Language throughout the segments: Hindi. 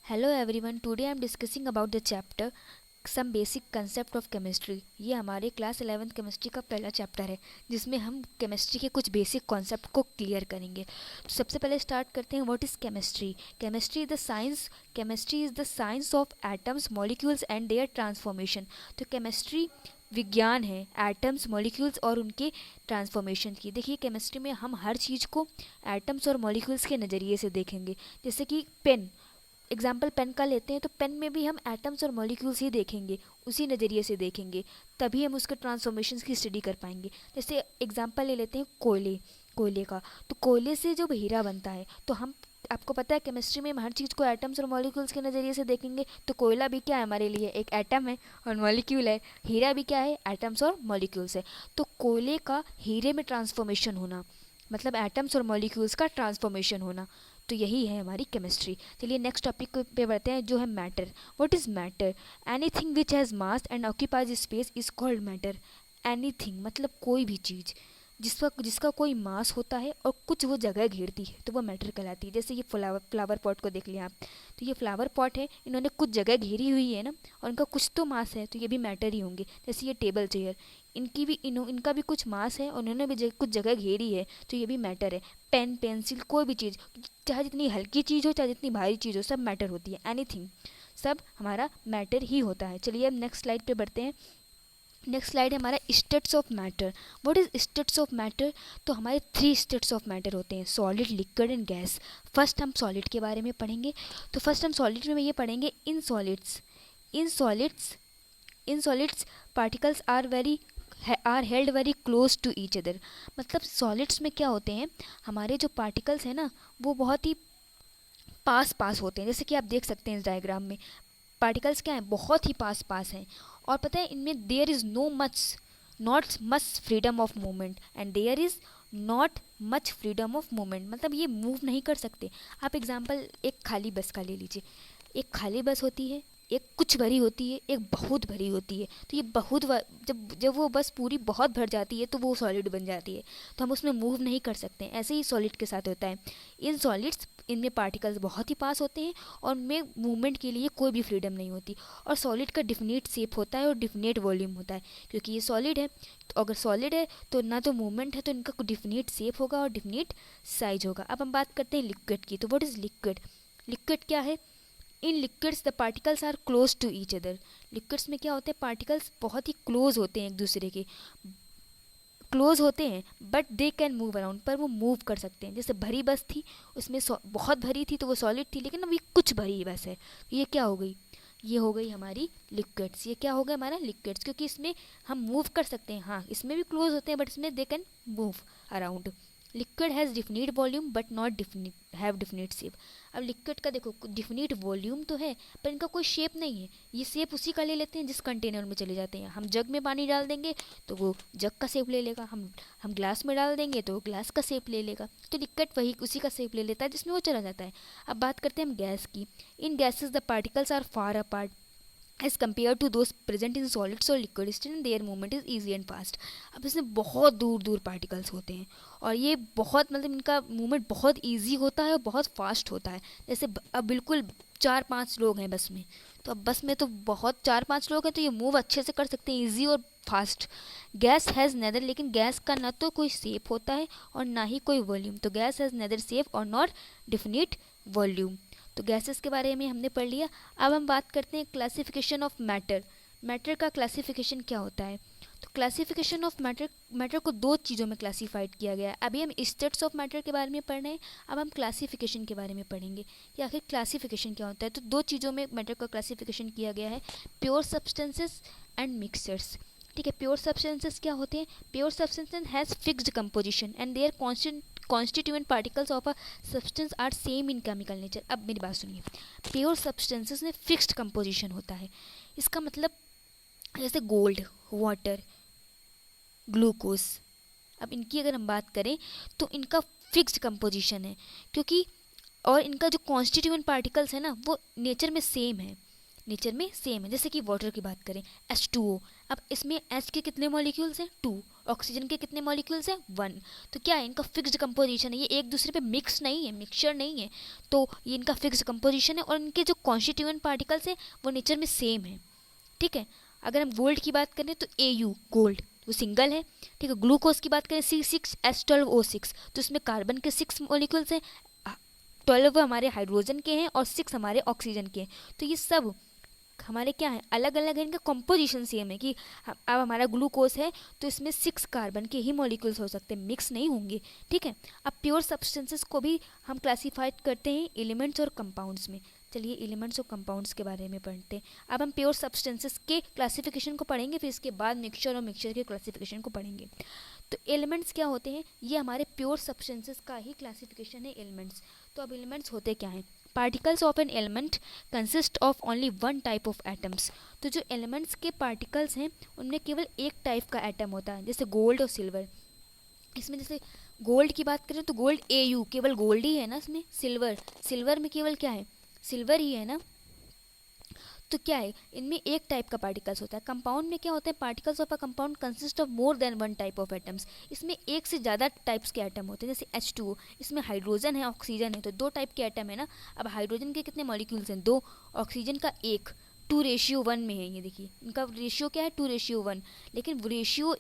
Hello everyone, today I am discussing about the chapter some basic concept of chemistry। ये हमारे क्लास 11th केमिस्ट्री का पहला चैप्टर है जिसमें हम केमिस्ट्री के कुछ बेसिक कॉन्सेप्ट को क्लियर करेंगे। तो सबसे पहले स्टार्ट करते हैं, what is chemistry. Chemistry is the science of atoms, molecules and their transformation. तो केमिस्ट्री विज्ञान है एटम्स, मॉलिक्यूल्स और उनके ट्रांसफॉर्मेशन की। देखिए केमिस्ट्री में हम हर चीज़ को एटम्स और मॉलिक्यूल्स के नज़रिए से देखेंगे। जैसे कि पेन, एग्जाम्पल पेन का लेते हैं तो पेन में भी हम एटम्स और मॉलिक्यूल्स ही देखेंगे, उसी नज़रिए से देखेंगे, तभी हम उसके ट्रांसफॉर्मेशंस की स्टडी कर पाएंगे। जैसे एग्जाम्पल ले लेते हैं कोयले का। तो कोयले से जो हीरा बनता है, तो हम आपको पता है केमिस्ट्री में हम हर चीज़ को एटम्स और मॉलिक्यूल्स के नज़रिए से देखेंगे। तो कोयला भी क्या है हमारे लिए, एक एटम है और मॉलिक्यूल है। हीरा भी क्या है, एटम्स और मॉलिक्यूल्स है। तो कोयले का हीरे में ट्रांसफॉर्मेशन होना मतलब एटम्स और मॉलिक्यूल्स का ट्रांसफॉर्मेशन होना। तो यही है हमारी केमिस्ट्री। चलिए नेक्स्ट टॉपिक पे बढ़ते हैं जो है matter. What is matter. Anything which has mass and occupies space is called matter. Anything मतलब कोई भी चीज़ जिसका कोई मास होता है और कुछ वो जगह घेरती है तो वो मैटर कहलाती है। जैसे ये फ्लावर पॉट को देख लिया आप, तो ये फ्लावर पॉट है, इन्होंने कुछ जगह घेरी हुई है ना, और इनका कुछ तो मास है, तो ये भी मैटर ही होंगे। जैसे ये टेबल चेयर, इनका भी कुछ मास है और उन्होंने भी कुछ जगह घेरी है, तो ये भी मैटर है। पेन, पेंसिल, कोई भी चीज़, चाहे जितनी हल्की चीज़ हो चाहे जितनी भारी चीज़ हो, सब मैटर होती है। एनीथिंग सब हमारा मैटर ही होता है। चलिए अब नेक्स्ट स्लाइड पे बढ़ते हैं। नेक्स्ट स्लाइड है हमारा states of matter. What is states of matter. तो हमारे 3 स्टेट्स ऑफ मैटर होते हैं, solid, liquid and gas. First हम सॉलिड के बारे में पढ़ेंगे। तो फर्स्ट हम सॉलिड में ये पढ़ेंगे, in solids particles are held very close to each other. मतलब सॉलिड्स में क्या होते हैं, हमारे जो पार्टिकल्स हैं ना वो बहुत ही पास होते हैं। जैसे कि आप देख सकते हैं इस डायग्राम में पार्टिकल्स क्या हैं, बहुत ही पास हैं। और पता है इनमें there is not much freedom of movement and there is not much freedom of movement. मतलब ये मूव नहीं कर सकते। आप एग्जांपल एक खाली बस का ले लीजिए। एक खाली बस होती है, एक कुछ भरी होती है, एक बहुत भरी होती है। तो ये जब वो बस पूरी बहुत भर जाती है तो वो सॉलिड बन जाती है, तो हम उसमें मूव नहीं कर सकते। ऐसे ही सॉलिड के साथ होता है। इन सॉलिड्स इनमें पार्टिकल्स बहुत ही पास होते हैं और उनमें मूवमेंट के लिए कोई भी फ्रीडम नहीं होती। और सॉलिड का डिफिनिट शेप होता है और डिफिनिट वॉल्यूम होता है, क्योंकि ये सॉलिड है। तो अगर सॉलिड है तो ना तो मूवमेंट है, तो इनका डिफिनिट शेप होगा और डिफिनिट साइज होगा। अब हम बात करते हैं लिक्विड की। तो व्हाट इज़ लिक्विड। लिक्विड क्या है। In liquids the particles are close to each other. Liquids में क्या होते हैं, पार्टिकल्स बहुत ही क्लोज होते हैं, एक दूसरे के क्लोज होते हैं, but they can move around, पर वो मूव कर सकते हैं। जैसे भरी बस थी, उसमें बहुत भरी थी तो वो सॉलिड थी, लेकिन अब ये कुछ भरी बस है, ये क्या हो गई, ये हो गई हमारी लिक्विड्स। ये क्या हो गया हमारा लिक्विड्स, क्योंकि इसमें हम मूव कर सकते हैं। हाँ इसमें भी क्लोज होते हैं बट इसमें they can move around. Liquid has definite volume but not have definite shape. अब लिक्विड का देखो डिफिनिट वॉल्यूम तो है पर इनका कोई शेप नहीं है। ये शेप उसी का ले लेते हैं जिस कंटेनर में चले जाते हैं। हम जग में पानी डाल देंगे तो वो जग का शेप ले लेगा, हम ग्लास में डाल देंगे तो वो ग्लास का शेप ले लेगा। तो लिक्विड वही उसी का शेप ले लेता है जिसमें वो चला जाता है। अब बात करते हैं हम गैस की। In gases the particles are far apart as compared to those present in solids और liquid, still their movement is easy and fast. अब इसमें बहुत दूर दूर पार्टिकल्स होते हैं और ये बहुत मतलब इनका मूवमेंट बहुत ईजी होता है और बहुत फास्ट होता है। जैसे अब बिल्कुल 4-5 लोग हैं बस में, तो अब बस में तो बहुत 4-5 लोग हैं तो ये मूव अच्छे से कर सकते हैं, ईजी और फास्ट। गैस हैज़ नेदर, लेकिन गैस का ना तो कोई शेप होता है और ना ही कोई वॉल्यूम। तो गैस हैज़ नेदर शेप और नॉट डिफिनिट वॉल्यूम। तो गैसेस के बारे में हमने पढ़ लिया। अब हम बात करते हैं क्लासिफिकेशन ऑफ मैटर। मैटर का क्लासिफिकेशन क्या होता है। तो क्लासिफिकेशन ऑफ मैटर को 2 चीज़ों में क्लासीफाइड किया गया है। अभी हम स्टेट्स ऑफ मैटर के बारे में पढ़ रहे हैं, अब हम क्लासिफिकेशन के बारे में पढ़ेंगे कि आखिर क्लासिफिकेशन क्या होता है। तो 2 चीज़ों में मैटर का क्लासिफिकेशन किया गया है, प्योर सब्सटेंसेस एंड मिक्सचर्स। ठीक है, प्योर सब्सटेंसेस क्या होते हैं। Pure substances has fixed composition and their constituent particles of a substance are same in chemical nature. अब मेरी बात सुनिए, प्योर सब्सटेंसेस में फिक्स्ड कंपोजिशन होता है। इसका मतलब जैसे गोल्ड, वाटर, ग्लूकोज, अब इनकी अगर हम बात करें तो इनका फिक्स्ड कंपोजिशन है, क्योंकि और इनका जो कॉन्स्टिट्यूएंट पार्टिकल्स है ना वो नेचर में सेम है, जैसे कि वाटर की बात करें H2O। अब इसमें H के कितने मॉलिक्यूल्स हैं, 2, ऑक्सीजन के कितने मॉलिक्यूल्स हैं 1। तो क्या है, इनका फिक्स्ड कंपोजिशन है, ये एक दूसरे पे मिक्स नहीं है, मिक्सचर नहीं है, तो ये इनका फिक्स्ड कंपोजिशन है और इनके जो कॉन्स्टिट्यूएंट पार्टिकल्स हैं वो नेचर में सेम है। ठीक है, अगर हम गोल्ड की बात करें तो Au गोल्ड वो सिंगल है। ठीक है, ग्लूकोज की बात करें C6H12O6, तो इसमें कार्बन के 6 मॉलिक्यूल्स हैं, 12 हमारे हाइड्रोजन के हैं और 6 हमारे ऑक्सीजन के हैं। तो ये सब हमारे क्या है, अलग अलग है, इनका कंपोजिशन सेम है कि अब हमारा ग्लूकोज है तो इसमें 6 कार्बन के ही मॉलिक्यूल्स हो सकते हैं, मिक्स नहीं होंगे। ठीक है, अब प्योर सब्सटेंसेस को भी हम क्लासीफाइड करते हैं एलिमेंट्स और कंपाउंड्स में। चलिए एलिमेंट्स और कंपाउंड्स के बारे में पढ़ते हैं। अब हम प्योर सब्सटेंसेस के क्लासिफिकेशन को पढ़ेंगे, फिर इसके बाद मिक्सचर और मिक्सचर के क्लासिफिकेशन को पढ़ेंगे। तो एलिमेंट्स क्या होते हैं, ये हमारे प्योर सब्सटेंसेस का ही क्लासिफिकेशन है एलिमेंट्स। तो अब एलिमेंट्स होते क्या हैं, particles of an element consist of only one type of atoms. तो जो एलिमेंट्स के पार्टिकल्स हैं उनमें केवल एक टाइप का एटम होता है, जैसे गोल्ड और सिल्वर। इसमें जैसे गोल्ड की बात करें तो गोल्ड Au केवल गोल्ड ही है ना, इसमें सिल्वर में केवल क्या है, सिल्वर ही है ना। तो क्या है, इनमें एक टाइप का पार्टिकल्स होता है। कंपाउंड में क्या होता है, particles of a compound consist of more than one type of atoms. इसमें एक से ज़्यादा टाइप्स के एटम होते हैं, जैसे H2O, इसमें हाइड्रोजन है ऑक्सीजन है, तो 2 टाइप के एटम है ना। अब हाइड्रोजन के कितने मॉलिक्यूल्स हैं 2, ऑक्सीजन का 1, 2:1 में है। ये देखिए इनका रेशियो क्या है 2:1, लेकिन रेशियो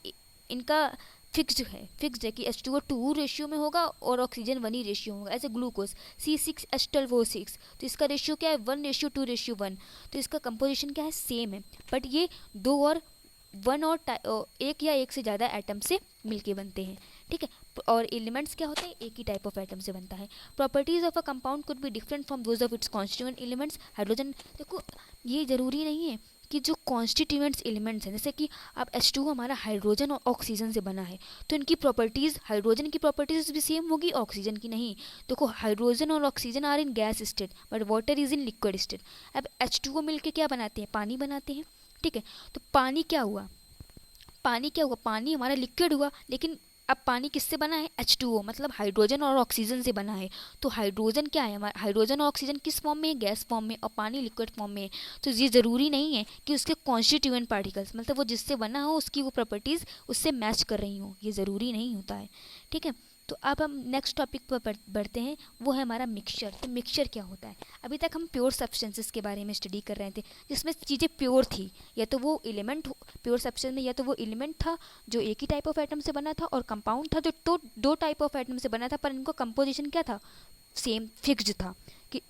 इनका फिक्स्ड है कि H2O 2 रेशियो में होगा और ऑक्सीजन 1 ही रेशियो होगा। ऐसे ग्लूकोज C6H12O6, तो इसका रेशियो क्या है 1:2:1, तो इसका कंपोजिशन क्या है सेम है, बट ये 2 और 1 और एक या एक से ज़्यादा एटम से मिलके बनते हैं। ठीक है, और एलिमेंट्स क्या होते हैं, एक ही टाइप ऑफ एटम से बनता है। Properties of a compound could be different from those of its constituent elements. Hydrogen, देखो ये ज़रूरी नहीं है कि जो कॉन्स्टिट्यूएंट्स एलिमेंट्स हैं, जैसे कि अब H2 हमारा हाइड्रोजन और ऑक्सीजन से बना है, तो इनकी प्रॉपर्टीज़, हाइड्रोजन की प्रॉपर्टीज़ भी सेम होगी, ऑक्सीजन की नहीं। देखो हाइड्रोजन और oxygen are in gas state but water is in liquid state. अब H2O मिलके क्या बनाते हैं, पानी बनाते हैं। ठीक है, तो पानी क्या हुआ, पानी हमारा लिक्विड हुआ, लेकिन अब पानी किससे बना है H2O, मतलब हाइड्रोजन और ऑक्सीजन से बना है। तो हाइड्रोजन क्या है हमारा, हाइड्रोजन और ऑक्सीजन किस फॉर्म में है, गैस फॉर्म में, और पानी लिक्विड फॉर्म में है। तो ये ज़रूरी नहीं है कि उसके कॉन्स्टिट्यूएंट पार्टिकल्स, मतलब वो जिससे बना हो उसकी वो प्रॉपर्टीज़ उससे मैच कर रही हो, ये ज़रूरी नहीं होता है। ठीक है, तो अब हम नेक्स्ट टॉपिक पर बढ़ते हैं, वो है हमारा मिक्सचर। तो मिक्सचर क्या होता है, अभी तक हम प्योर सब्सटेंसेस के बारे में स्टडी कर रहे थे, जिसमें चीज़ें प्योर थी, या तो वो एलिमेंट प्योर सब्सटेंस में, या तो वो एलिमेंट था जो एक ही टाइप ऑफ एटम से बना था, और कंपाउंड था जो दो टाइप ऑफ एटम से बना था, पर इनको कंपोजिशन क्या था, सेम फिक्स्ड था, कि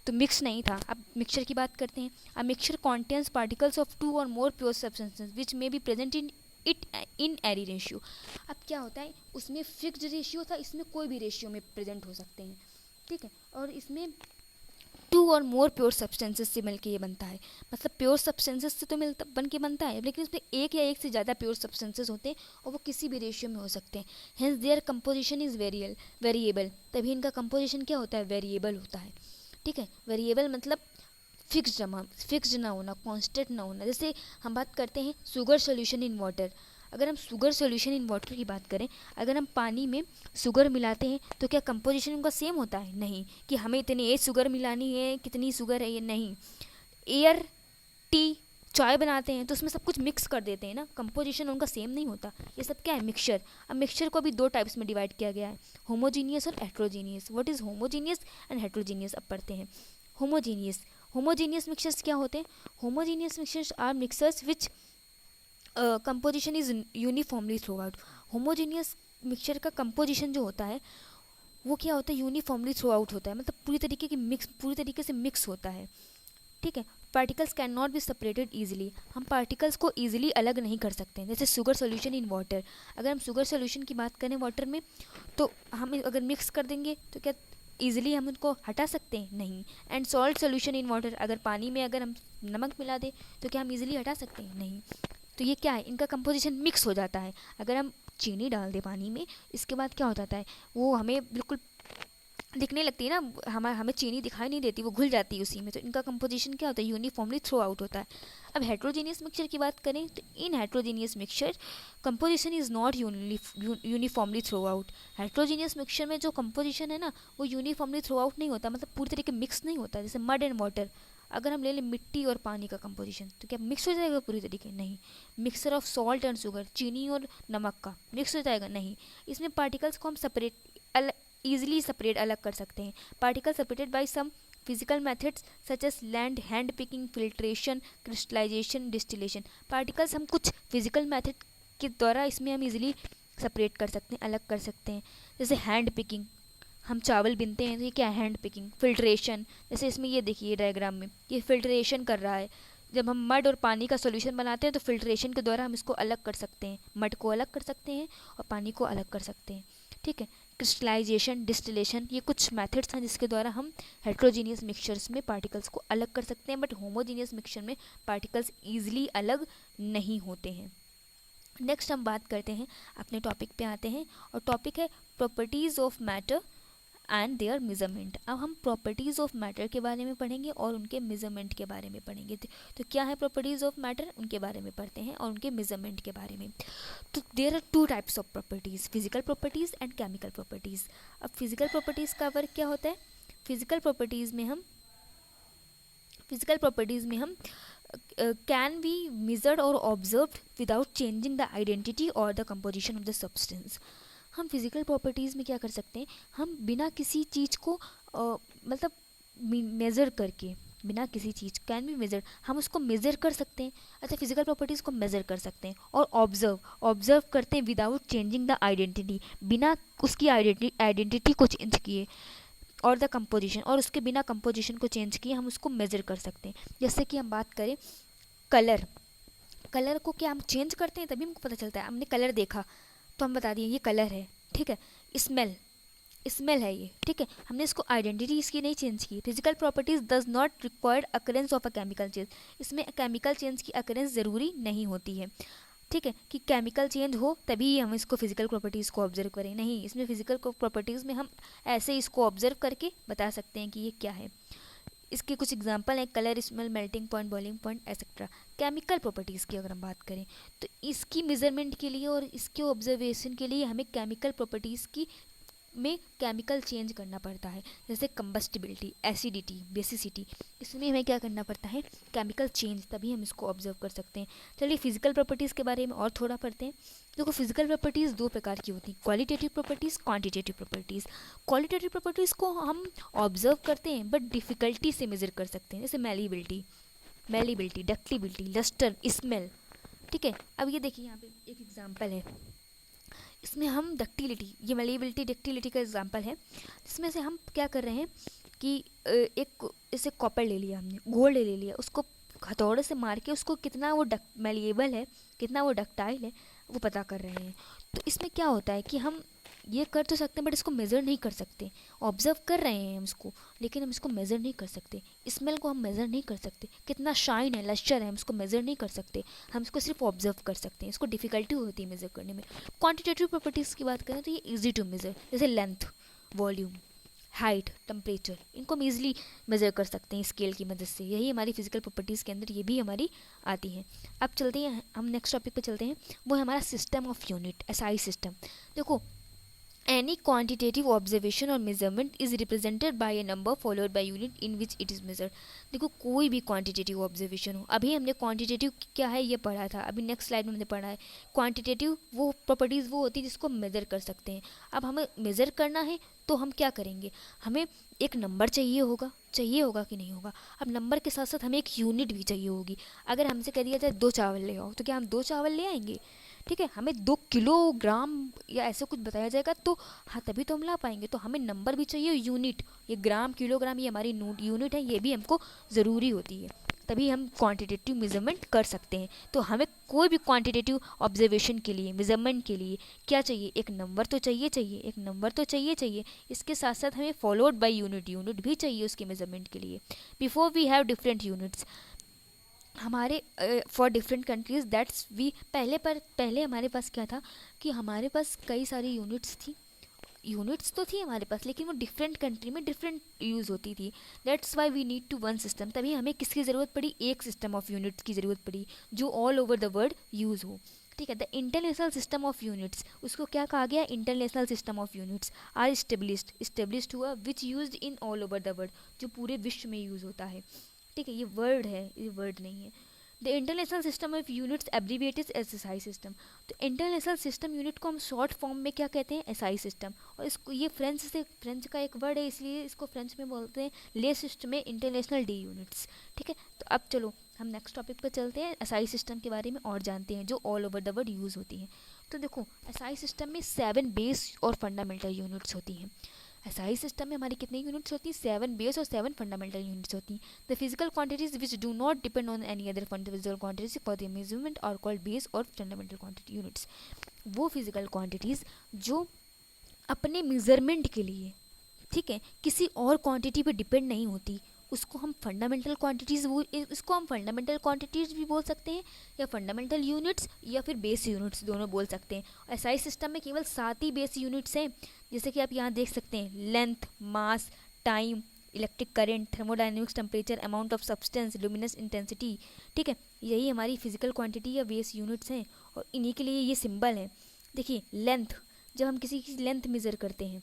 तो मिक्स नहीं था। अब मिक्सचर की बात करते हैं। अब मिक्सचर कॉन्टेन्स पार्टिकल्स ऑफ 2 और more pure substances which may be present in any ratio. अब क्या होता है, उसमें फिक्स्ड रेशियो था, इसमें कोई भी रेशियो में प्रेजेंट हो सकते हैं। ठीक है, और इसमें 2 और मोर प्योर सब्सटेंसेस से मिलके ये बनता है, मतलब प्योर सब्सटेंसेस से तो बनता है, लेकिन इसमें एक या एक से ज़्यादा प्योर सब्सटेंसेस होते हैं और वो किसी भी रेशियो में हो सकते हैं। Hence their composition is variable, तभी इनका कंपोजिशन क्या होता है, वेरिएबल होता है। ठीक है, वेरिएबल मतलब फिक्स्ड ना होना, कांस्टेंट ना होना। जैसे हम बात करते हैं शुगर सोल्यूशन इन वाटर, अगर हम शुगर सोल्यूशन इन वाटर की बात करें, अगर हम पानी में शुगर मिलाते हैं तो क्या कंपोजिशन उनका सेम होता है, नहीं, कि हमें इतनी एज शुगर मिलानी है, कितनी शुगर है, ये नहीं। एयर, टी, चाय बनाते हैं तो उसमें सब कुछ मिक्स कर देते हैं ना, कंपोजिशन उनका सेम नहीं होता। ये सब क्या है, मिक्सचर। अब मिक्सचर को भी 2 टाइप्स में डिवाइड किया गया है, होमोजीनियस और heterogeneous. What is homogeneous and heterogeneous, अब पढ़ते हैं। होमोजीनियस मिक्सचर्स क्या होते हैं, homogeneous mixtures are mixtures which composition is uniformly throughout. Homogeneous mixture का कंपोजिशन जो होता है वो क्या होता है, यूनिफॉर्मली थ्रू आउट होता है, मतलब पूरी तरीके से मिक्स होता है। ठीक है, particles can not be separated easily, हम पार्टिकल्स को ईजिली अलग नहीं कर सकते हैं। जैसे शुगर सोल्यूशन इन वाटर, अगर हम शुगर सोल्यूशन की बात करें वाटर में, तो हम अगर मिक्स कर देंगे तो क्या ईजिली हम उनको हटा सकते हैं, नहीं। And salt solution in water, अगर पानी में अगर हम नमक मिला दें तो क्या हम ईजिली हटा सकते हैं, नहीं। तो ये क्या है, इनका कंपोजिशन मिक्स हो जाता है। अगर हम चीनी डाल दें पानी में, इसके बाद क्या हो जाता है, वो हमें बिल्कुल दिखने लगती है ना, हमें चीनी दिखाई नहीं देती, वो घुल जाती है उसी में। तो इनका कंपोजिशन क्या होता है, यूनिफॉर्मली थ्रू आउट होता है। अब हेट्रोजीनियस मिक्सचर की बात करें तो in heterogeneous mixture composition is not uniformly throughout. Heterogeneous mixture में जो कंपोजिशन है ना वो यूनिफॉर्मली थ्रू आउट नहीं होता, मतलब पूरी तरीके मिक्स नहीं होता। जैसे मड एंड वाटर, अगर हम ले लें मिट्टी और पानी का कंपोजिशन, तो क्या मिक्स हो जाएगा पूरी तरीके? नहीं। Mixture of salt and sugar, चीनी और नमक का, मिक्स हो जाएगा? नहीं। इसमें पार्टिकल्स को हम सेपरेट ईजिली सेपरेट अलग कर सकते हैं। Particle separated by some physical methods such as land hand picking, filtration, crystallization, distillation. Particles हम कुछ फिजिकल मेथड के द्वारा इसमें हम इजीली सेपरेट कर सकते हैं, अलग कर सकते हैं। जैसे हैंड पिकिंग, हम चावल बीनते हैं तो ये क्या है? Hand picking. फिल्ट्रेशन, जैसे इसमें ये देखिए डायग्राम में ये फिल्ट्रेशन कर रहा है। जब हम मड और पानी का सॉल्यूशन बनाते हैं तो फिल्ट्रेशन के द्वारा हम इसको अलग कर सकते हैं, मड को अलग कर सकते हैं और पानी को अलग कर सकते हैं, ठीक है। क्रिस्टलाइजेशन, डिस्टिलेशन, ये कुछ मेथड्स हैं जिसके द्वारा हम हेट्रोजीनियस मिक्सचर्स में पार्टिकल्स को अलग कर सकते हैं, बट होमोजीनियस मिक्सचर में पार्टिकल्स ईजिली अलग नहीं होते हैं। नेक्स्ट हम बात करते हैं, अपने टॉपिक पे आते हैं, और टॉपिक है properties of matter and there measurement. अब हम प्रॉपर्टीज़ ऑफ मैटर के बारे में पढ़ेंगे और उनके मेजरमेंट के बारे में पढ़ेंगे। तो क्या है प्रॉपर्टीज़ ऑफ मैटर, उनके बारे में पढ़ते हैं, और उनके मेजरमेंट के बारे में। तो there are two types of properties, physical properties and chemical properties. अब फिजिकल प्रॉपर्टीज़ का वर्क क्या होता है? फिजिकल प्रॉपर्टीज़ में हम कैन बी मेजर्ड और observed without changing the identity और the composition of the substance. हम फिजिकल प्रॉपर्टीज़ में क्या कर सकते हैं? हम बिना किसी चीज़ को मतलब मेज़र करके, बिना किसी चीज़, कैन बी मेजर्ड, हम उसको मेज़र कर सकते हैं। अच्छा, फिजिकल प्रॉपर्टीज़ को मेज़र कर सकते हैं। और ऑब्जर्व करते हैं विदाउट चेंजिंग द आइडेंटिटी, बिना उसकी आइडेंटिटी को चेंज किए, और द कंपोजिशन, और उसके बिना कंपोजिशन को चेंज किए हम उसको मेज़र कर सकते हैं। जैसे कि हम बात करें कलर को क्या हम चेंज करते हैं तभी हमको पता चलता है। हमने कलर देखा तो हम बता दिए ये कलर है, ठीक है। स्मेल है ये, ठीक है। हमने इसको आइडेंटिटी इसकी नहीं चेंज की। Physical properties does not required occurrence of a chemical change. इसमें केमिकल चेंज की अकरेंस ज़रूरी नहीं होती है, ठीक है, कि केमिकल चेंज हो तभी हम इसको फिजिकल प्रॉपर्टीज़ को ऑब्जर्व करें। नहीं, इसमें फिजिकल प्रॉपर्टीज़ में हम ऐसे इसको ऑब्जर्व करके बता सकते हैं कि ये क्या है। इसके कुछ एग्जांपल हैं, colour, smell, melting point, boiling point, etcetera. Chemical properties की अगर हम बात करें तो इसकी मेजरमेंट के लिए और इसके ऑब्जर्वेशन के लिए हमें केमिकल प्रॉपर्टीज़ की में केमिकल चेंज करना पड़ता है। जैसे कंबस्टिबिलिटी, एसिडिटी, बेसिसिटी, इसमें हमें क्या करना पड़ता है? केमिकल चेंज, तभी हम इसको ऑब्जर्व कर सकते हैं। चलिए फिजिकल प्रॉपर्टीज़ के बारे में और थोड़ा पढ़ते हैं। देखो, फिजिकल प्रॉपर्टीज़ दो प्रकार की होती हैं, qualitative properties, quantitative properties. Qualitative properties को हम ऑब्जर्व करते हैं बट डिफ़िकल्टी से मेजर कर सकते हैं, जैसे मेलिबिलिटी, डक्टिबिलिटी, लस्टर, स्मेल, ठीक है। अब ये देखिए यहाँ पे एक एग्जाम्पल है, इसमें हम डक्टिलिटी, ये मेलिबिलिटी डक्टिलिटी का एग्जांपल है, जिसमें से हम क्या कर रहे हैं कि एक जैसे कॉपर ले लिया हमने, गोल्ड ले लिया, उसको हथौड़े से मार के उसको कितना वो मेलिएबल है, कितना वो डक्टाइल है, वो पता कर रहे हैं। तो इसमें क्या होता है कि हम ये कर तो सकते हैं बट इसको मेज़र नहीं कर सकते। ऑब्जर्व कर रहे हैं हम इसको, लेकिन हम इसको मेज़र नहीं कर सकते। स्मेल को हम मेज़र नहीं कर सकते, कितना शाइन है, लश्चर है, हम इसको मेज़र नहीं कर सकते। हम इसको सिर्फ ऑब्जर्व कर सकते हैं, इसको डिफ़िकल्टी होती है मेज़र करने में। क्वांटिटेटिव प्रॉपर्टीज़ की बात करें तो ये ईजी टू मेज़र, जैसे लेंथ, वॉल्यूम, हाइट, टेम्परेचर, इनको हम ईजिली मेज़र कर सकते हैं स्केल की मदद से। यही हमारी फिजिकल प्रॉपर्टीज़ के अंदर ये भी हमारी आती हैं। अब चलते हैं, हम नेक्स्ट टॉपिक पे चलते हैं, वो है हमारा system of unit, SI system. देखो, any quantitative observation or measurement is represented by a number followed by unit in which it is measured। देखो, कोई भी क्वांटिटेटिव ऑब्जर्वेशन हो, अभी हमने क्वांटिटेटिव क्या है ये पढ़ा था, अभी नेक्स्ट स्लाइड में हमने पढ़ा है क्वांटिटेटिव वो प्रॉपर्टीज़ वो होती है जिसको मेज़र कर सकते हैं। अब हमें मेज़र करना है तो हम क्या करेंगे? हमें एक नंबर चाहिए होगा कि नहीं होगा। अब नंबर के साथ साथ हमें एक यूनिट भी चाहिए होगी। अगर हमसे कह दिया जाए 2 चावल ले आओ, तो क्या हम 2 चावल ले आएंगे? ठीक है, हमें 2 किलोग्राम या ऐसे कुछ बताया जाएगा तो हाँ तभी तो हम ला पाएंगे। तो हमें नंबर भी चाहिए, यूनिट, ये ग्राम, किलोग्राम, ये हमारी यूनिट है, ये भी हमको ज़रूरी होती है, तभी हम क्वांटिटेटिव मेजरमेंट कर सकते हैं। तो हमें कोई भी क्वांटिटेटिव ऑब्जर्वेशन के लिए, मेजरमेंट के लिए क्या चाहिए? एक नंबर तो चाहिए। इसके साथ साथ हमें फॉलोड बाय यूनिट भी चाहिए उसके मेजरमेंट के लिए। Before we have different units, हमारे for different countries that's we पहले हमारे पास क्या था कि हमारे पास कई सारी यूनिट्स तो थी हमारे पास, लेकिन वो डिफरेंट कंट्री में डिफरेंट यूज़ होती थी। That's why we need to one system, तभी हमें किसकी ज़रूरत पड़ी? एक सिस्टम ऑफ यूनिट्स की ज़रूरत पड़ी जो all over the world use हो, ठीक है। The international system of units, उसको क्या कहा गया? International system of units are established हुआ which used in all over the world, जो पूरे विश्व में यूज़ होता है, ठीक है, ये वर्ड है, ये वर्ड नहीं है। The international system of units abbreviated S S I system. तो इंटरनेशनल सिस्टम यूनिट को हम शॉर्ट फॉर्म में क्या कहते हैं, एस आई सिस्टम। और इसको ये फ्रेंच का एक वर्ड है, इसलिए इसको फ्रेंच में बोलते हैं ले सिस्टम में इंटरनेशनल डी यूनिट्स। ठीक है, तो अब चलो हम नेक्स्ट टॉपिक पर चलते हैं, एस आई सिस्टम के बारे में और जानते हैं जो all over the world use होती हैं। तो देखो एस आई सिस्टम में 7 बेस और फंडामेंटल यूनिट्स होती हैं। एसआई सिस्टम में हमारी कितनी यूनिट्स होती हैं, 7 बेस और 7 फंडामेंटल यूनिट्स होती हैं। The physical quantities which do not depend on any other physical quantities for the measurement are called base और फंडामेंटल क्वांटिटी यूनिट्स। वो फिजिकल क्वांटिटीज़ जो अपने मेजरमेंट के लिए, ठीक है, किसी और क्वांटिटी पे डिपेंड नहीं होती, उसको हम फंडामेंटल क्वांटिटीज़, वो इसको हम फंडामेंटल क्वांटिटीज़ भी बोल सकते हैं, या फंडामेंटल यूनिट्स या फिर बेस यूनिट्स दोनों बोल सकते हैं। एसआई सिस्टम में केवल 7 ही बेस यूनिट्स हैं, जैसे कि आप यहाँ देख सकते हैं, length, mass, time, electric current, thermodynamics, temperature, amount of substance, luminous intensity. ठीक है, यही हमारी फिजिकल क्वांटिटी या बेस यूनिट्स हैं और इन्हीं के लिए ये सिंबल है। देखिए लेंथ, जब हम किसी की लेंथ मेज़र करते हैं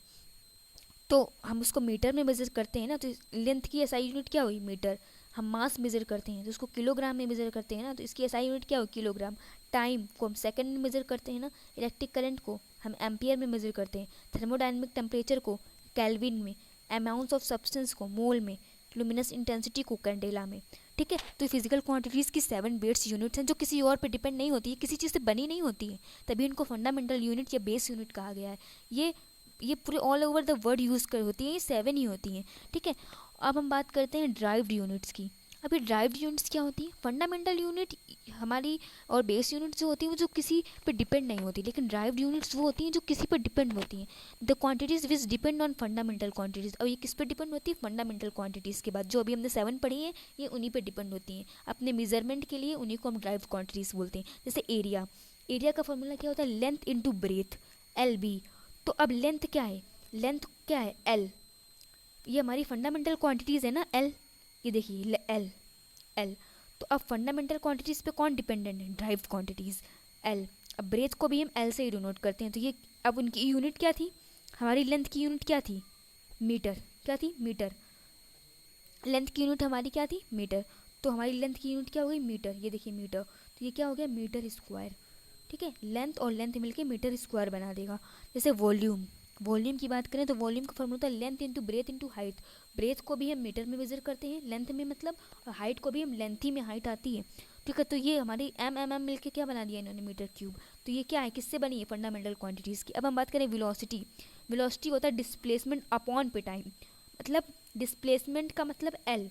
तो हम उसको मीटर में मेज़र करते हैं ना, तो लेंथ की एसआई यूनिट क्या हुई, मीटर। हम मास मेज़र करते हैं तो उसको किलोग्राम में मेज़र करते हैं ना, तो इसकी एसआई यूनिट क्या हुई, किलोग्राम। टाइम को हम सेकंड में मेज़र करते हैं ना, इलेक्ट्रिक करंट को हम एम्पियर में मेज़र करते हैं, थर्मोडायनेमिक टेम्परेचर को केल्विन में, अमाउंट्स ऑफ सब्सटेंस को मोल में, लुमिनस इंटेंसिटी को कैंडेला में। ठीक है, तो फिजिकल क्वांटिटीज़ की 7 बेस यूनिट्स हैं जो किसी और पे डिपेंड नहीं होती है, किसी चीज़ से बनी नहीं होती है, तभी इनको फंडामेंटल यूनिट या बेस यूनिट कहा गया है। ये पूरे all over the world use कर होती हैं, ये 7 ही होती हैं। ठीक है, अब हम बात करते हैं ड्राइव्ड यूनिट्स की। अभी ड्राइव्ड यूनिट्स क्या होती है, फंडामेंटल यूनिट हमारी और बेस यूनिट्स जो होती हैं वो जो किसी पे डिपेंड नहीं होती, लेकिन ड्राइव्ड यूनिट्स वो होती हैं जो किसी पे डिपेंड होती हैं। The quantities which depend on fundamental quantities. अब ये किस पे डिपेंड होती है, फंडामेंटल क्वांटिटीज़ के बाद जो अभी हमने 7 पढ़ी हैं ये उन्हीं पे डिपेंड होती हैं। अपने मेजरमेंट के लिए उन्हीं को हम ड्राइव्ड क्वांटिटीज़ बोलते हैं। जैसे एरिया का फॉर्मूला क्या होता है, लेंथ इंटू ब्रेथ, LB। तो अब लेंथ क्या है, लेंथ क्या है, L। ये हमारी फंडामेंटल क्वांटिटीज़ है ना, L, ये देखिए L। तो अब फंडामेंटल क्वांटिटीज़ पे कौन डिपेंडेंट है, ड्राइव्ड क्वांटिटीज़, L। अब ब्रेथ को भी हम L से ही डिनोट करते हैं। तो ये अब उनकी यूनिट क्या थी, हमारी लेंथ की यूनिट क्या थी, मीटर। क्या थी, मीटर। लेंथ की यूनिट हमारी क्या थी, मीटर। तो हमारी लेंथ की यूनिट क्या हो गई, मीटर। ये देखिए मीटर, तो ये क्या हो गया, मीटर स्क्वायर। ठीक है, लेंथ और लेंथ मिलके मीटर स्क्वायर बना देगा। जैसे वॉल्यूम की बात करें तो वॉल्यूम का फॉर्मूला होता है length into breadth into height. Breadth को भी हम मीटर में मेजर करते हैं, लेंथ में मतलब, और हाइट को भी हम लेंथ ही में हाइट आती है। ठीक है, तो ये हमारी एम मिलके क्या बना दिया इन्होंने, मीटर क्यूब। तो ये क्या है, किससे बनी है, फंडामेंटल क्वांटिटीज़ की। अब हम बात करें वेलोसिटी होता है डिस्प्लेसमेंट अपॉन पे टाइम। मतलब डिस्प्लेसमेंट का मतलब L,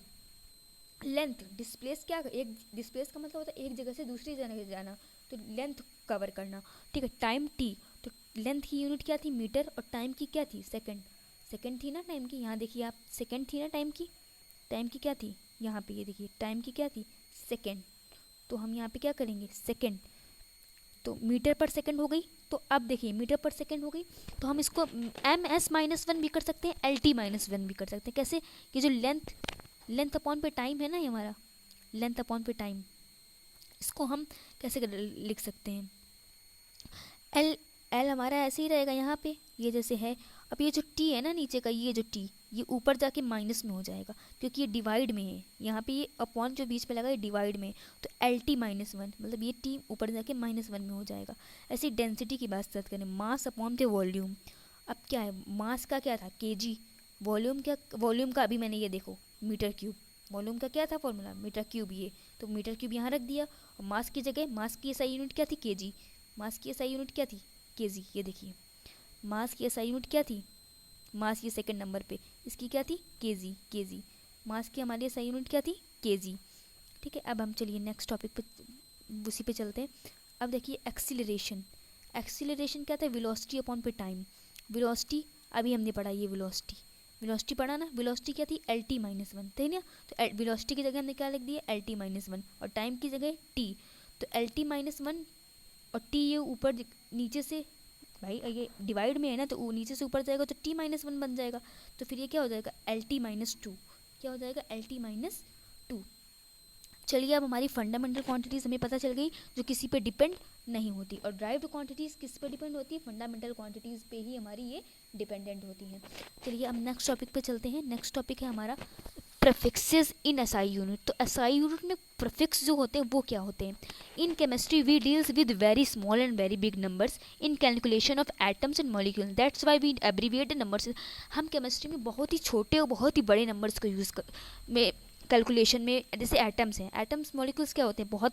लेंथ, डिस्प्लेस क्या, एक डिस्प्लेस का मतलब होता है एक जगह से दूसरी जगह जाना, तो लेंथ कवर करना। ठीक है, टाइम T, तो लेंथ की यूनिट क्या थी, मीटर, और टाइम की क्या थी, सेकंड थी ना टाइम की। यहाँ देखिए आप, सेकंड थी ना टाइम की क्या थी, यहाँ पे ये देखिए टाइम की क्या थी, सेकंड। तो हम यहाँ पे क्या करेंगे, सेकंड, तो मीटर पर सेकंड हो गई। तो अब देखिए मीटर पर सेकंड हो गई, तो हम इसको MS-1 भी कर सकते हैं, LT-1 भी कर सकते हैं। कैसे, ये जो लेंथ अपॉन पे टाइम है ना, ये हमारा लेंथ अपॉन पे टाइम, इसको हम कैसे लिख सकते हैं, एल हमारा ऐसे ही रहेगा यहाँ पे, ये जैसे है। अब ये जो T है ना नीचे का, ये जो T, ये ऊपर जाके माइनस में हो जाएगा क्योंकि ये डिवाइड में है। यहाँ पे ये अपॉन जो बीच में लगा है डिवाइड में, तो LT-1 मतलब ये T ऊपर जाके -1 में हो जाएगा। ऐसी डेंसिटी की बात करें, मास अपॉन थे वॉल्यूम। अब क्या है, मास का क्या था, kg, वॉल्यूम का अभी मैंने ये देखो मीटर क्यूब, वॉल्यूम का क्या था फॉर्मूला, मीटर क्यूब। ये तो मीटर क्यूब यहाँ रख दिया, और मास की जगह, मास की एसआई यूनिट क्या थी, kg। मास की एसआई यूनिट क्या थी, kg। ये देखिए मास की एसआई यूनिट क्या थी, मास ये सेकंड नंबर पे, इसकी क्या थी, kg। मास की हमारी एसआई यूनिट क्या थी, kg। ठीक है, अब हम चलिए नेक्स्ट टॉपिक पे, उसी पे चलते हैं। अब देखिए एक्सीलरेशन क्या था, वेलोसिटी अपॉन पे टाइम। वेलोसिटी अभी हमने पढ़ा, ये वेलोसिटी पढ़ा ना, वेलोसिटी क्या थी, LT-1 थी ना। तो वेलोसिटी की जगह हमने क्या लिख दिया, LT-1, और टाइम की जगह T। तो LT-1 और T ये ऊपर नीचे से, भाई ये डिवाइड में है ना, तो वो नीचे से ऊपर जाएगा तो T-1 बन जाएगा। तो फिर ये क्या हो जाएगा, LT-2। क्या हो जाएगा, LT-2। चलिए, अब हमारी फंडामेंटल क्वांटिटीज़ हमें पता चल गई जो किसी पे डिपेंड नहीं होती, और ड्राइव्ड क्वांटिटीज़ किस पे डिपेंड होती है, फंडामेंटल क्वांटिटीज़ पे ही हमारी ये डिपेंडेंट होती हैं। चलिए अब नेक्स्ट टॉपिक पे चलते हैं। नेक्स्ट टॉपिक है हमारा प्रीफिक्सेस इन एसआई यूनिट। तो एसआई यूनिट में प्रीफिक्स जो होते हैं वो क्या होते हैं? In chemistry we deals with very small and very big numbers in calculation of atoms and molecule, that's why we abbreviate the numbers. हम केमिस्ट्री में बहुत ही छोटे और बहुत ही बड़े नंबर्स को यूज़ में कैलकुलेशन में, जैसे एटम्स हैं, एटम्स मॉलिक्यूल्स क्या होते हैं, बहुत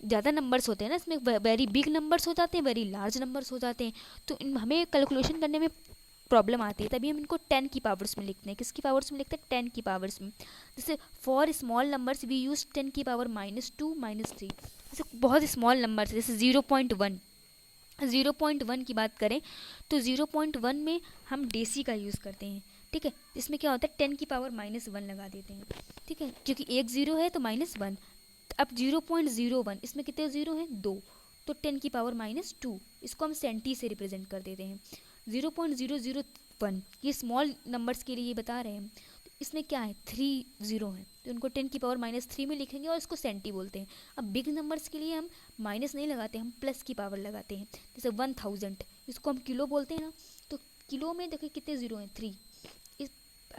ज़्यादा नंबर्स होते हैं ना, इसमें वेरी बिग नंबर्स हो जाते हैं, वेरी लार्ज नंबर्स हो जाते हैं, तो हमें कैलकुलेशन करने में प्रॉब्लम आती है, तभी हम इनको 10 की पावर्स में लिखते हैं। किसकी पावर्स में लिखते हैं? 10 की पावर्स में। जैसे for small numbers we use 10 की पावर -2 -3। जैसे बहुत स्मॉल नंबर्स जैसे 0.1 की बात करें तो 0.1 में हम डेसी का यूज़ करते हैं, ठीक है। इसमें क्या होता है, 10 की पावर -1 लगा देते हैं, ठीक है, क्योंकि एक ज़ीरो है तो -1। अब 0.01 इसमें कितने ज़ीरो हैं? 2, तो 10 की पावर -2, इसको हम सेंटी से रिप्रेजेंट कर देते हैं। 0.001 ये स्मॉल नंबर्स के लिए बता रहे हैं, तो इसमें क्या है, 3 ज़ीरो हैं, तो उनको 10 की पावर -3 में लिखेंगे और इसको सेंटी बोलते हैं। अब बिग नंबर्स के लिए हम माइनस नहीं लगाते, हम प्लस की पावर लगाते हैं। जैसे 1000 इसको हम किलो बोलते हैं ना, तो किलो में देखिए कितने ज़ीरो हैं, 3।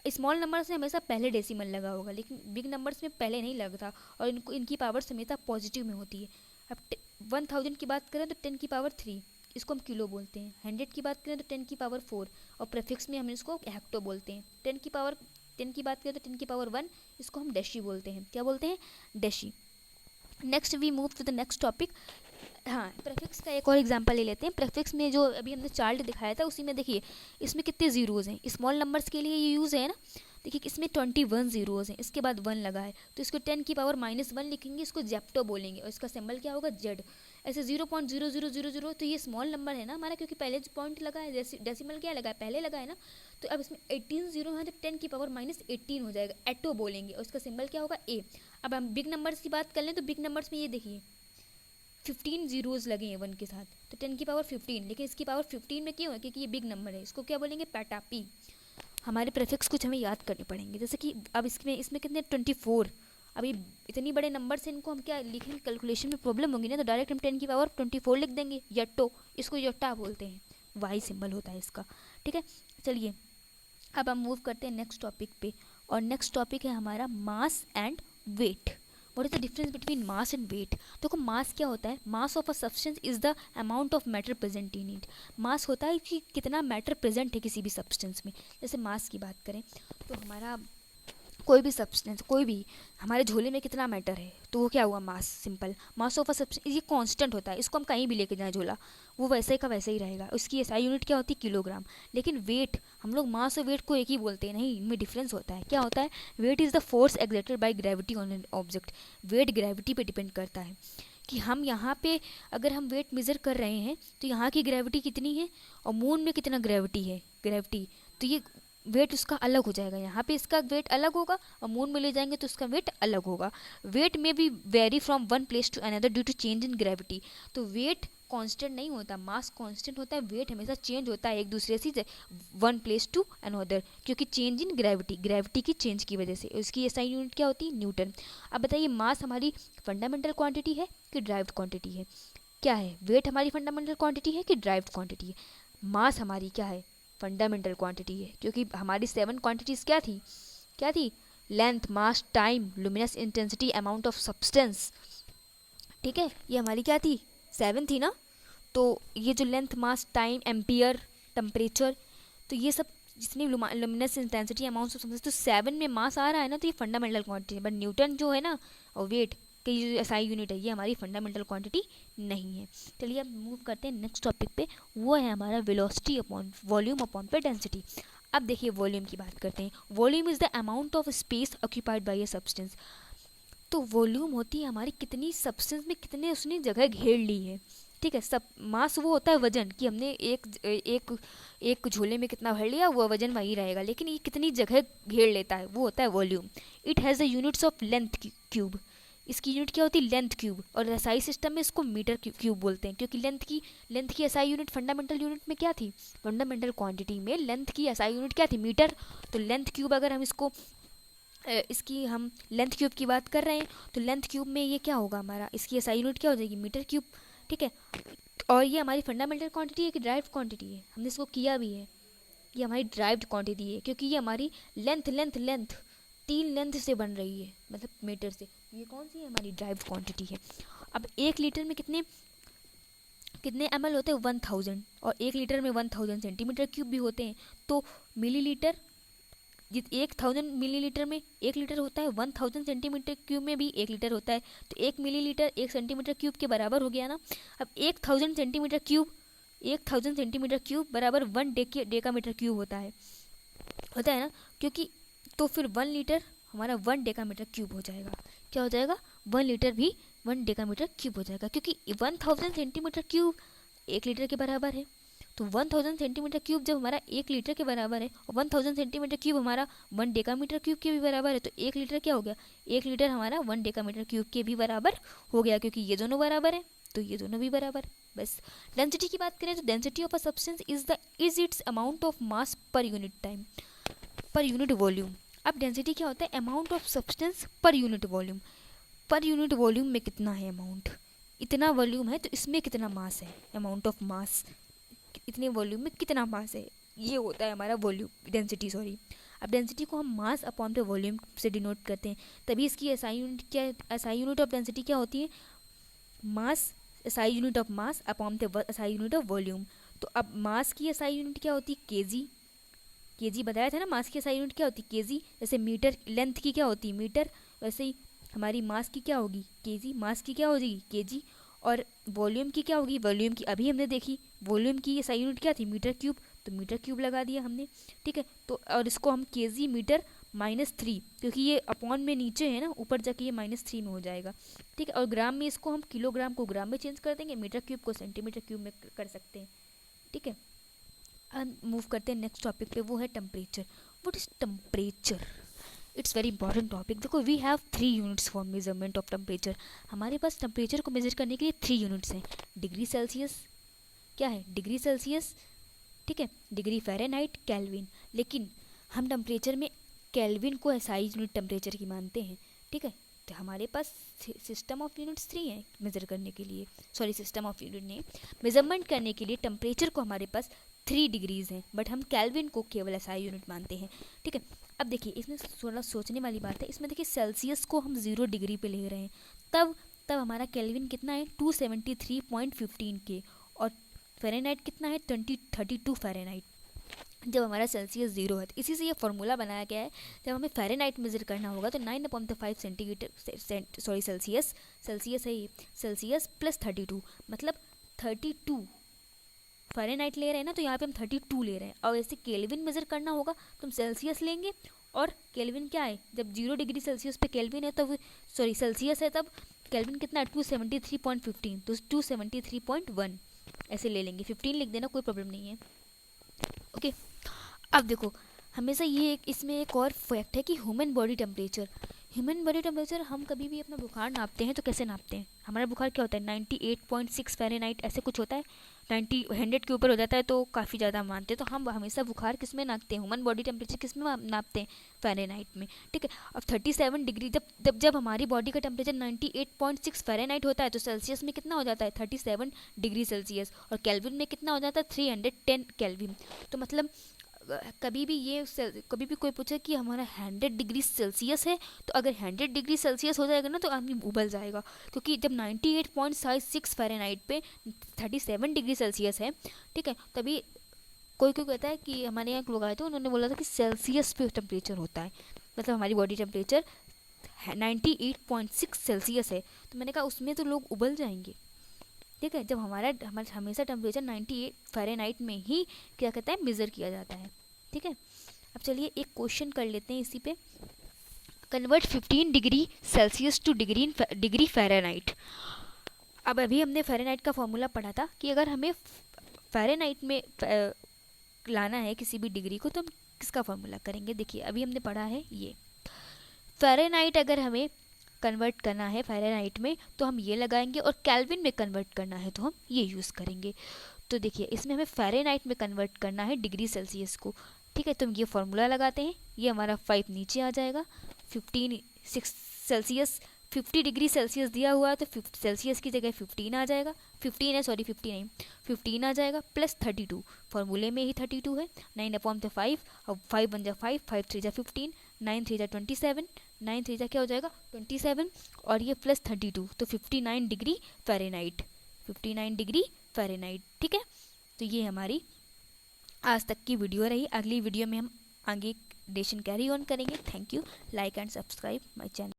स्मॉल नंबर्स में हमेशा पहले डेसिमल लगा होगा, लेकिन बिग नंबर्स में पहले नहीं लगता, और इनकी पावर हमेशा पॉजिटिव में होती है। अब 1000 की बात करें तो 10 की पावर 3, इसको हम किलो बोलते हैं। 100 की बात करें तो 10 की पावर 4, और प्रीफिक्स में हम इसको हेक्टो बोलते हैं। 10 की बात करें तो 10 की पावर 1, इसको हम डेशी बोलते हैं। क्या बोलते हैं? Deci. Next we move to the next topic. हाँ, प्रीफिक्स का एक और एग्जांपल ले लेते हैं। प्रीफिक्स में जो अभी हमने चार्ट दिखाया था उसी में देखिए इसमें कितने ज़ीरोज़ हैं, स्मॉल नंबर्स के लिए ये यूज़ है ना। देखिए इसमें 21 ज़ीरोज़ हैं, इसके बाद 1 लगा है, तो इसको 10 की पावर -1 लिखेंगे, इसको जेप्टो बोलेंगे, और इसका सिंबल क्या होगा? जेड। ऐसे 0.0000, तो ये स्मॉल नंबर है ना हमारा, क्योंकि पहले जो पॉइंट लगा है, डेसिमल क्या लगा है, पहले लगा है ना, तो अब इसमें 18 ज़ीरो है, तो 10 की पावर -18 हो जाएगा, एटो बोलेंगे, और इसका सिंबल क्या होगा? ए। अब हम बिग नंबर्स की बात कर लें तो बिग नंबर्स में ये देखिए 15 ज़ीरोज़ लगे हैं 1 के साथ, तो 10 की पावर 15, लेकिन इसकी पावर 15 में क्यों है? क्योंकि ये बिग नंबर है, इसको क्या बोलेंगे? पैटापी। हमारे प्रीफिक्स कुछ हमें याद करने पड़ेंगे, जैसे कि अब इसमें कितने 24। अब ये इतनी बड़े नंबर से इनको हम क्या लिखेंगे, कैलकुलेशन में प्रॉब्लम होगी ना, तो डायरेक्ट हम 10 की पावर 24 लिख देंगे। यट्टो, इसको यट्टा बोलते हैं, वाई सिंबल होता है इसका, ठीक है। चलिए अब हम मूव करते हैं नेक्स्ट टॉपिक पे, और नेक्स्ट टॉपिक है हमारा mass and weight. What is the difference between mass and weight? देखो मास क्या होता है? Mass of a substance is the amount of matter present in it. Mass होता है कि कितना मैटर प्रेजेंट है किसी भी सब्सटेंस में। जैसे मास की बात करें तो हमारा कोई भी सब्सटेंस, कोई भी हमारे झोले में कितना मैटर है, तो वो क्या हुआ? Mass. Simple. Mass of a substance ये कांस्टेंट होता है, इसको हम कहीं भी लेके जाएं झोला, वो वैसे का वैसे ही रहेगा। उसकी एसआई यूनिट क्या होती है? किलोग्राम। लेकिन वेट, हम लोग मास और वेट को एक ही बोलते हैं, नहीं, इनमें डिफरेंस होता है। क्या होता है? Weight is the force exerted by gravity on an object. Weight gravity पे डिपेंड करता है कि हम यहाँ पे अगर हम वेट मेज़र कर रहे हैं तो यहाँ की ग्रेविटी कितनी है और मून में कितना ग्रेविटी है, ग्रेविटी, तो ये वेट उसका अलग हो जाएगा। यहाँ पे इसका वेट अलग होगा और मून में ले जाएंगे तो उसका वेट अलग होगा। वेट में भी vary from one place to another due to change in gravity. तो वेट कांस्टेंट नहीं होता, मास कांस्टेंट होता है, वेट हमेशा चेंज होता है एक दूसरे से वन प्लेस टू अनदर, क्योंकि चेंज इन ग्रेविटी, ग्रेविटी की चेंज की वजह से। उसकी एसआई यूनिट क्या होती है? न्यूटन। अब बताइए मास हमारी फंडामेंटल क्वांटिटी है कि ड्राइव्ड क्वांटिटी है? क्या है? वेट हमारी फंडामेंटल क्वांटिटी है कि ड्राइव्ड क्वांटिटी है? मास हमारी क्या है? फंडामेंटल क्वांटिटी है, क्योंकि हमारी 7 क्वांटिटीज़ क्या थी? Length, mass, time, luminous intensity, amount of substance, ठीक है, ये हमारी क्या थी? 7 थी ना। तो ये जो लेंथ, मास, टाइम, एम्पियर, टेम्परेचर, तो ये सब जितनी luminous intensity, amount of substance, तो 7 में मास आ रहा है ना, तो ये फंडामेंटल क्वांटिटी है। बट न्यूटन जो है ना, और वेट की जो एसआई यूनिट है, ये हमारी फंडामेंटल क्वांटिटी नहीं है। चलिए अब मूव करते हैं नेक्स्ट टॉपिक पे, वो है हमारा वेलोसिटी अपॉन वॉल्यूम अपॉन पे डेंसिटी। अब देखिए वॉल्यूम की बात करते हैं। Volume is the amount of space occupied by a substance. तो वॉल्यूम होती है हमारी कितनी सब्सटेंस में कितने उसने जगह घेर ली है, ठीक है। सब मास वो होता है वजन, कि हमने एक झोले में कितना भर लिया, वो वजन वही रहेगा, लेकिन ये कितनी जगह घेर लेता है वो होता है volume. It has the units of length cube. इसकी यूनिट क्या होती है? Length cube. और एसआई सिस्टम में इसको मीटर क्यूब बोलते हैं, क्योंकि लेंथ की एसआई यूनिट फंडामेंटल यूनिट में क्या थी? फंडामेंटल क्वांटिटी में लेंथ की एसआई यूनिट क्या थी? मीटर। तो लेंथ क्यूब अगर हम इसकी हम लेंथ क्यूब की बात कर रहे हैं तो लेंथ क्यूब में ये क्या होगा हमारा? इसकी एसआई यूनिट क्या हो जाएगी? मीटर क्यूब, ठीक है। और ये हमारी फंडामेंटल क्वांटिटी है कि ड्राइव्ड क्वांटिटी है? हमने इसको किया भी है, ये हमारी ड्राइव्ड क्वांटिटी है, क्योंकि ये हमारी लेंथ स्टील लेंथ से बन रही है, मतलब मीटर से। ये कौन सी है, हमारी ड्राइव क्वांटिटी है। अब 1 लीटर में कितने ml होते हैं, 1000, और 1 लीटर में 1000 सेंटीमीटर क्यूब भी होते हैं। तो मिलीलीटर, 1000 मिलीलीटर में 1 लीटर होता है, 1000 सेंटीमीटर क्यूब में भी 1 लीटर होता है। तो 1 मिलीलीटर 1 सेंटीमीटर क्यूब के बराबर हो गया ना। अब 1000 सेंटीमीटर क्यूब बराबर 1 डेकामीटर क्यूब होता है ना, क्योंकि तो फिर 1 लीटर हमारा 1 डेकामीटर क्यूब हो जाएगा। क्या हो जाएगा, 1 लीटर भी 1 डेकामीटर क्यूब हो जाएगा, क्योंकि 1000 सेंटीमीटर क्यूब 1 लीटर के बराबर है। तो 1000 सेंटीमीटर क्यूब जब हमारा 1 लीटर के बराबर है और 1000 सेंटीमीटर क्यूब हमारा 1 डेकामीटर क्यूब के भी बराबर है, तो 1 लीटर क्या हो गया, 1 लीटर हमारा 1 डेकामीटर क्यूब के भी बराबर हो गया, क्योंकि ये दोनों बराबर है तो ये दोनों भी बराबर। बस डेंसिटी की बात करें तो density of a substance is it's amount of mass per unit time, per unit volume. अब डेंसिटी क्या होता है, amount of substance per unit volume. Per unit volume में कितना है अमाउंट, इतना वॉल्यूम है तो इसमें कितना मास है, अमाउंट ऑफ मास, इतने वॉल्यूम में कितना मास है, ये होता है हमारा वॉल्यूम डेंसिटी, सॉरी। अब डेंसिटी को हम मास अपॉन पे वॉल्यूम से डिनोट करते हैं, तभी इसकी एसआई यूनिट क्या है, एसआई यूनिट ऑफ डेंसिटी क्या होती है, mass, SI unit of mass upon पे एसआई यूनिट ऑफ वॉल्यूम। तो अब मास की एसआई यूनिट क्या होती है, केजी बताया था ना, मास की एसआई यूनिट क्या होती है, केजी। जैसे मीटर लेंथ की क्या होती है, मीटर, वैसे ही हमारी मास की क्या होगी, केजी, मास की क्या हो जाएगी, केजी। और वॉल्यूम की क्या होगी, वॉल्यूम की अभी हमने देखी, वॉल्यूम की एसआई यूनिट क्या थी, मीटर क्यूब, तो मीटर क्यूब लगा दिया हमने, ठीक है। तो और इसको हम केजी मीटर -3, क्योंकि ये अपॉन में नीचे है ना, ऊपर जाके ये -3 में हो जाएगा, ठीक है। और ग्राम में इसको हम किलोग्राम को ग्राम में चेंज कर देंगे, मीटर क्यूब को सेंटीमीटर क्यूब में कर सकते हैं, ठीक है। अब मूव करते हैं नेक्स्ट टॉपिक पे, वो है temperature. What is temperature, it's very important topic. देखो we have 3 units for measurement of temperature. हमारे पास टेम्परेचर को मेजर करने के लिए 3 यूनिट्स हैं। डिग्री सेल्सियस, क्या है, डिग्री सेल्सियस, ठीक है, डिग्री फ़ारेनहाइट, केल्विन। लेकिन हम टेम्परेचर में केल्विन को एसआई यूनिट टेम्परेचर की मानते हैं, ठीक है। तो हमारे पास सिस्टम ऑफ यूनिट्स 3 हैं मेजर करने के लिए, सॉरी सिस्टम ऑफ यूनिट नहीं, मेजरमेंट करने के लिए टेम्परेचर को हमारे पास 3 डिग्रीज़ हैं, बट हम केल्विन को केवल एसआई यूनिट मानते हैं, ठीक है। अब देखिए इसमें थोड़ा सोचने वाली बात है, इसमें देखिए सेल्सियस को हम 0 डिग्री पे ले रहे हैं, तब हमारा केल्विन कितना है 273.15 के, और फ़ारेनहाइट कितना है 32 फ़ारेनहाइट, जब हमारा सेल्सियस 0 है। तो इसी से ये फार्मूला बनाया गया है, जब हमें फ़ारेनहाइट मेजर करना होगा तो 9/5 सेंटीग्रेड, सॉरी सेल्सियस है ये, सेल्सियस प्लस 32, मतलब 32 फ़ारेनहाइट ले रहे हैं ना, तो यहाँ पे हम 32 ले रहे हैं। और ऐसे केल्विन मेजर करना होगा तो हम सेल्सियस लेंगे, और केल्विन क्या है, जब 0 डिग्री सेल्सियस पे केल्विन है, तब सॉरी सेल्सियस है, तब केल्विन कितना है 273.15, तो 273.1 ऐसे ले लेंगे, 15 लिख देना, कोई प्रॉब्लम नहीं है, ओके। अब देखो हमेशा ये इसमें एक और फैक्ट है कि ह्यूमन बॉडी टेम्परेचर, हम कभी भी अपना बुखार नापते हैं तो कैसे नापते हैं, हमारा बुखार क्या होता है 98.6 फ़ारेनहाइट ऐसे कुछ होता है, 100 के ऊपर हो जाता है तो काफ़ी ज़्यादा मानते हैं। तो हम हमेशा बुखार किस में नापते हैं, ह्यूमन बॉडी टेम्परेचर किस में नापते हैं, फ़ारेनहाइट में, ठीक है। अब 37 डिग्री जब हमारी बॉडी का टेम्परेचर 98.6 फ़ारेनहाइट होता है तो सेल्सियस में कितना हो जाता है 37 डिग्री सेल्सियस, और केल्विन में कितना हो जाता है 310 केल्विन। तो मतलब कभी भी कोई पूछे कि हमारा 100 डिग्री सेल्सियस है, तो अगर 100 डिग्री सेल्सियस हो जाएगा ना तो आदमी उबल जाएगा, क्योंकि जब 98.6 फ़ारेनहाइट पे 37 डिग्री सेल्सियस है, ठीक है, तभी कोई कहता है कि हमारे यहाँ लोग आए थे, उन्होंने बोला था कि सेल्सियस पे टेम्परेचर होता है, मतलब हमारी बॉडी टेम्परेचर 98.6 सेल्सियस है, तो मैंने कहा उसमें तो लोग उबल जाएंगे, ठीक है, जब हमारा हमेशा टेम्परेचर 98 फ़ारेनहाइट में ही क्या कहता है मेज़र किया जाता है, ठीक है। अब चलिए एक क्वेश्चन कर लेते हैं इसी पे, convert 15 degree Celsius two degree Fahrenheit. अब अभी हमने फ़ारेनहाइट का फॉर्मूला पढ़ा था कि अगर हमें फ़ारेनहाइट में लाना है किसी भी डिग्री को तो हम किसका फॉर्मूला करेंगे। देखिए अभी हमने पढ़ा है ये फ़ारेनहाइट, अगर हमें कन्वर्ट करना है फ़ारेनहाइट में तो हम ये लगाएंगे, और केल्विन में कन्वर्ट करना है तो हम ये यूज़ करेंगे। तो देखिए इसमें हमें फ़ारेनहाइट में कन्वर्ट करना है डिग्री सेल्सियस को, ठीक है, तो हम ये फार्मूला लगाते हैं, ये हमारा 5 नीचे आ जाएगा, 6 सेल्सियस 50 डिग्री सेल्सियस दिया हुआ है तो सेल्सियस की जगह 15 आ जाएगा, 15 है सॉरी 50 नहीं 15 आ जाएगा, प्लस 32, फार्मूले में ही 32 है, 9/5, अब 5 बन जा 5, 5 3 जा 15, 9 3 27, 9 3 क्या हो जाएगा 27, और ये प्लस 32 तो 59 डिग्री फ़ारेनहाइट, 59 डिग्री फ़ारेनहाइट। ठीक है, तो ये हमारी आज तक की वीडियो रही। अगली वीडियो में हम आगे लेसन कैरी ऑन करेंगे। Thank you, like and subscribe my channel.